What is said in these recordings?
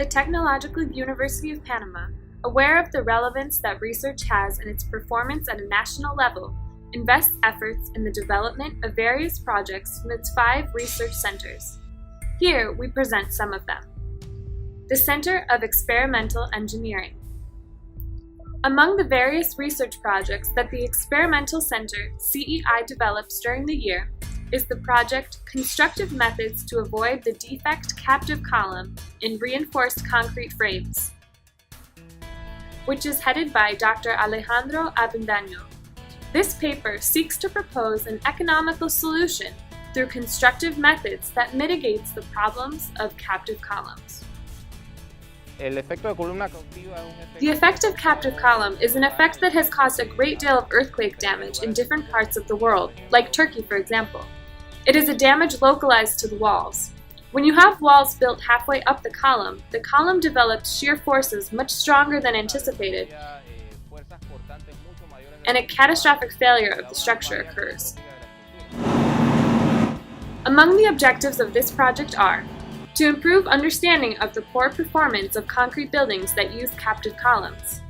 Technological University of Panama, aware of the relevance that research has and its performance at a national level, invests efforts in the development of various projects from its 5 research centers. Here we present some of them. The Center of Experimental Engineering. Among the various research projects that the Experimental Center CEI develops during the year is the project Constructive Methods to Avoid the Defect Captive Column in Reinforced Concrete Frames, which is headed by Dr. Alejandro Avendaño. This paper seeks to propose an economical solution through constructive methods that mitigates the problems of captive columns. The effect of captive column is an effect that has caused a great deal of earthquake damage in different parts of the world, like Turkey, for example. It is a damage localized to the walls. When you have walls built halfway up the column develops shear forces much stronger than anticipated, and a catastrophic failure of the structure occurs. Among the objectives of this project are to improve understanding of the poor performance of concrete buildings that use captive columns,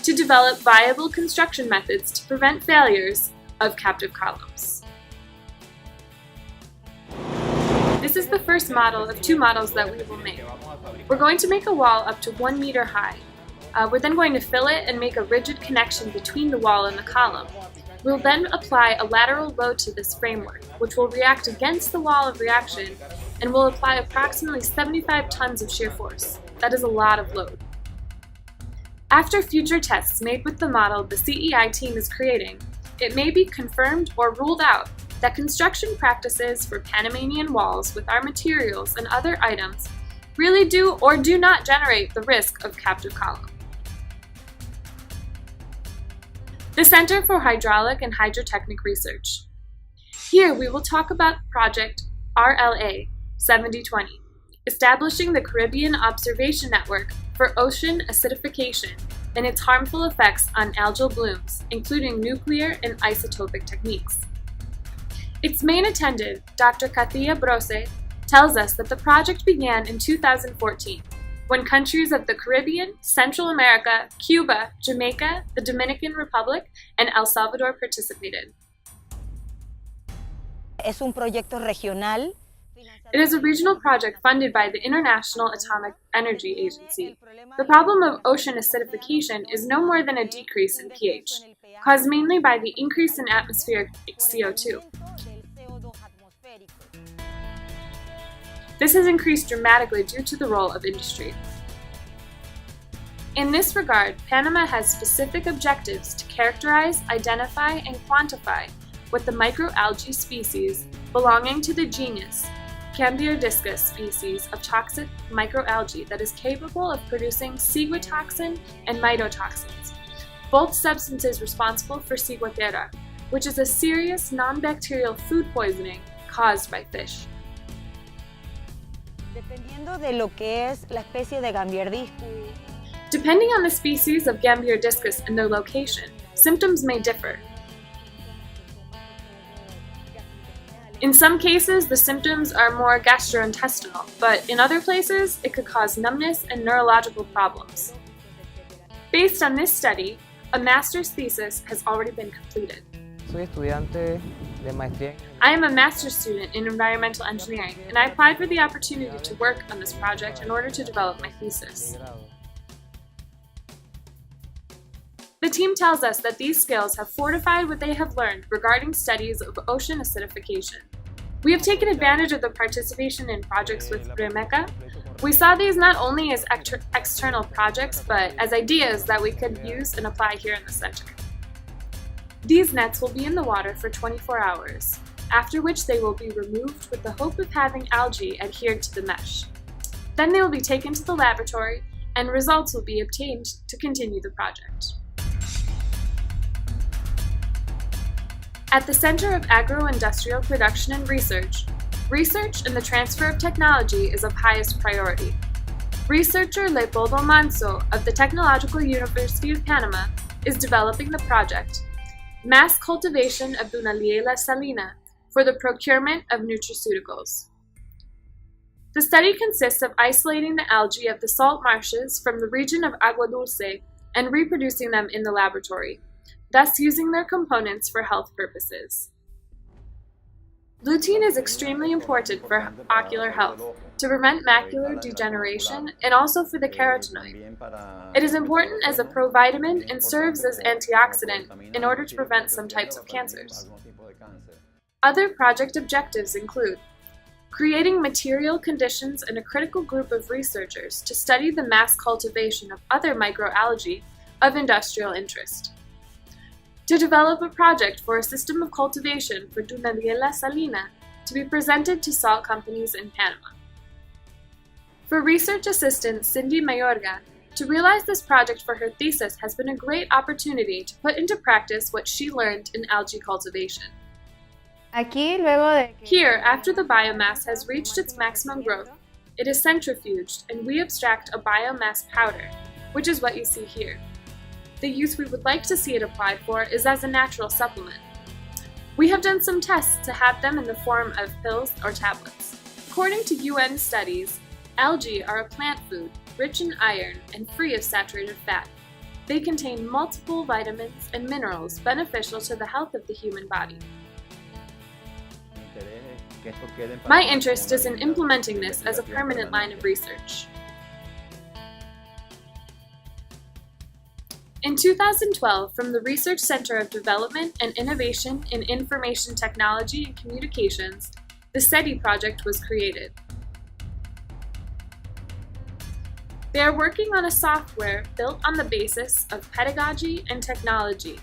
to develop viable construction methods to prevent failures of captive columns. This is the first model of 2 models that we will make. We're going to make a wall up to 1 meter high. We're then going to fill it and make a rigid connection between the wall and the column. We'll then apply a lateral load to this framework, which will react against the wall of reaction and will apply approximately 75 tons of shear force. That is a lot of load. After future tests made with the model the CEI team is creating, it may be confirmed or ruled out that construction practices for Panamanian walls with our materials and other items really do or do not generate the risk of captive column. The Center for Hydraulic and Hydrotechnic Research. Here we will talk about Project RLA 7020, establishing the Caribbean Observation Network for ocean acidification and its harmful effects on algal blooms, including nuclear and isotopic techniques. Its main attendant, Dr. Katia Brose, tells us that the project began in 2014, when countries of the Caribbean, Central America, Cuba, Jamaica, the Dominican Republic, and El Salvador participated. Es un proyecto regional. It is a regional project funded by the International Atomic Energy Agency. The problem of ocean acidification is no more than a decrease in pH, caused mainly by the increase in atmospheric CO2. This has increased dramatically due to the role of industry. In this regard, Panama has specific objectives to characterize, identify, and quantify what the microalgae species belonging to the genus Gambierdiscus species of toxic microalgae that is capable of producing ciguatoxin and mitotoxins, both substances responsible for ciguatera, which is a serious non-bacterial food poisoning caused by fish. Dependiendo de lo que es la especie de Gambierdiscus. Depending on the species of Gambierdiscus and their location, symptoms may differ. In some cases, the symptoms are more gastrointestinal, but in other places, it could cause numbness and neurological problems. Based on this study, a master's thesis has already been completed. Soy estudiante de maestría. I am a master's student in environmental engineering, and I applied for the opportunity to work on this project in order to develop my thesis. The team tells us that these skills have fortified what they have learned regarding studies of ocean acidification. We have taken advantage of the participation in projects with REMECA. We saw these not only as external projects, but as ideas that we could use and apply here in the center. These nets will be in the water for 24 hours, after which they will be removed with the hope of having algae adhered to the mesh. Then they will be taken to the laboratory, and results will be obtained to continue the project. At the Center of Agro-Industrial Production and Research, research and the transfer of technology is of highest priority. Researcher Leopoldo Manso of the Technological University of Panama is developing the project, Mass Cultivation of Dunaliella salina, for the procurement of nutraceuticals. The study consists of isolating the algae of the salt marshes from the region of Agua Dulce and reproducing them in the laboratory, thus using their components for health purposes. Lutein is extremely important for ocular health, to prevent macular degeneration and also for the carotenoid. It is important as a provitamin and serves as antioxidant in order to prevent some types of cancers. Other project objectives include creating material conditions and a critical group of researchers to study the mass cultivation of other microalgae of industrial interest. To develop a project for a system of cultivation for Dunaliela salina to be presented to salt companies in Panama. For research assistant Cindy Mayorga, to realize this project for her thesis has been a great opportunity to put into practice what she learned in algae cultivation. Here, after the biomass has reached its maximum growth, it is centrifuged and we extract a biomass powder, which is what you see here. The use we would like to see it applied for is as a natural supplement. We have done some tests to have them in the form of pills or tablets. According to UN studies, algae are a plant food, rich in iron and free of saturated fat. They contain multiple vitamins and minerals beneficial to the health of the human body. My interest is in implementing this as a permanent line of research. In 2012, from the Research Center of Development and Innovation in Information Technology and Communications, the SETI project was created. They are working on a software built on the basis of pedagogy and technology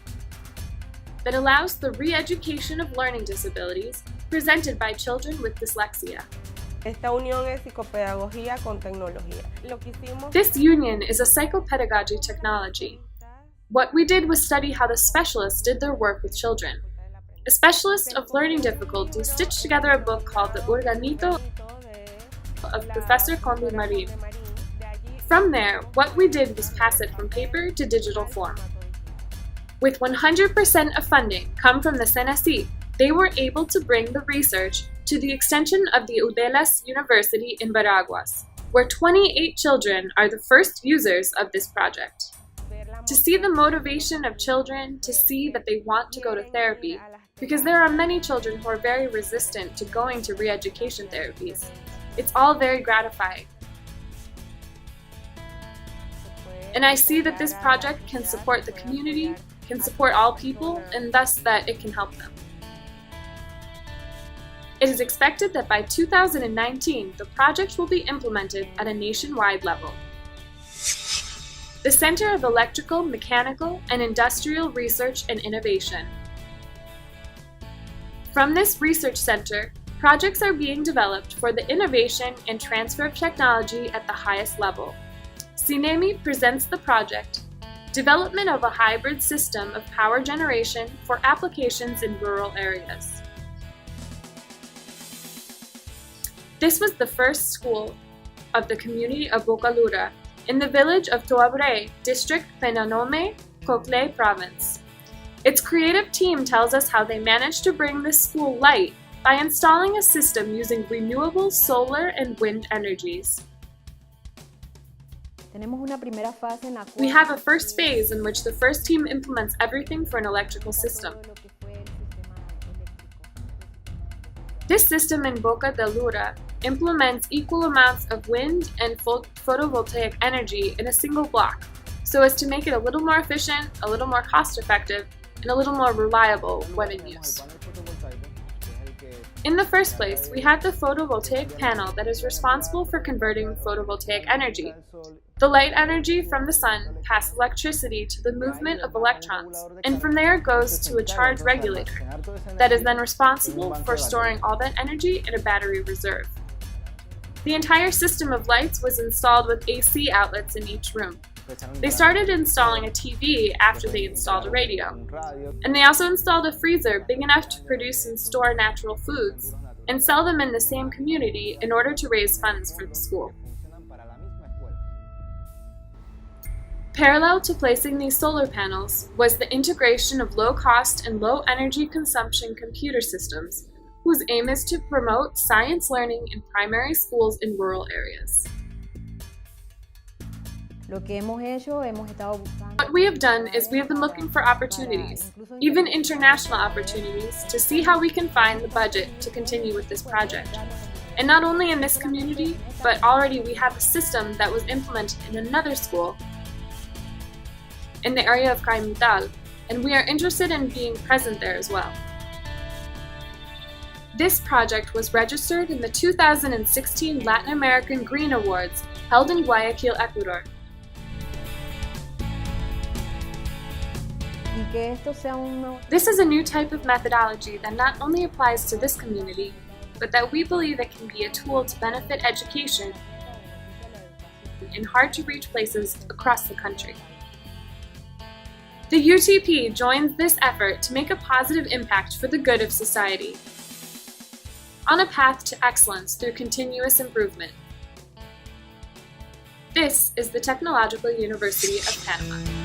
that allows the re-education of learning disabilities presented by children with dyslexia. This union is a psychopedagogy technology. What we did was study how the specialists did their work with children. A specialist of learning difficulties stitched together a book called The Organito of Professor Condi Marin. From there, what we did was pass it from paper to digital form. With 100% of funding come from the CNSC, they were able to bring the research to the extension of the Udelas University in Veraguas, where 28 children are the first users of this project. To see the motivation of children, to see that they want to go to therapy, because there are many children who are very resistant to going to re-education therapies. It's all very gratifying. And I see that this project can support the community, can support all people, and thus that it can help them. It is expected that by 2019, the project will be implemented at a nationwide level. The Center of Electrical, Mechanical, and Industrial Research and Innovation. From this research center, projects are being developed for the innovation and transfer of technology at the highest level. CINEMI presents the project, Development of a Hybrid System of Power Generation for Applications in Rural Areas. This was the first school of the community of Bocalura in the village of Toabre, district Penanome, Cocle province. Its creative team tells us how they managed to bring this school light by installing a system using renewable solar and wind energies. We have a first phase in which the first team implements everything for an electrical system. This system in Boca de Lura implements equal amounts of wind and photovoltaic energy in a single block, so as to make it a little more efficient, a little more cost-effective, and a little more reliable when in use. In the first place, we have the photovoltaic panel that is responsible for converting photovoltaic energy. The light energy from the sun passes electricity to the movement of electrons, and from there goes to a charge regulator that is then responsible for storing all that energy in a battery reserve. The entire system of lights was installed with AC outlets in each room. They started installing a TV after they installed a radio. And they also installed a freezer big enough to produce and store natural foods and sell them in the same community in order to raise funds for the school. Parallel to placing these solar panels was the integration of low-cost and low-energy consumption computer systems whose aim is to promote science learning in primary schools in rural areas. What we have done is we have been looking for opportunities, even international opportunities, to see how we can find the budget to continue with this project. And not only in this community, but already we have a system that was implemented in another school in the area of Caimital, and we are interested in being present there as well. This project was registered in the 2016 Latin American Green Awards held in Guayaquil, Ecuador. This is a new type of methodology that not only applies to this community, but that we believe it can be a tool to benefit education in hard-to-reach places across the country. The UTP joins this effort to make a positive impact for the good of society, on a path to excellence through continuous improvement. This is the Technological University of Panama.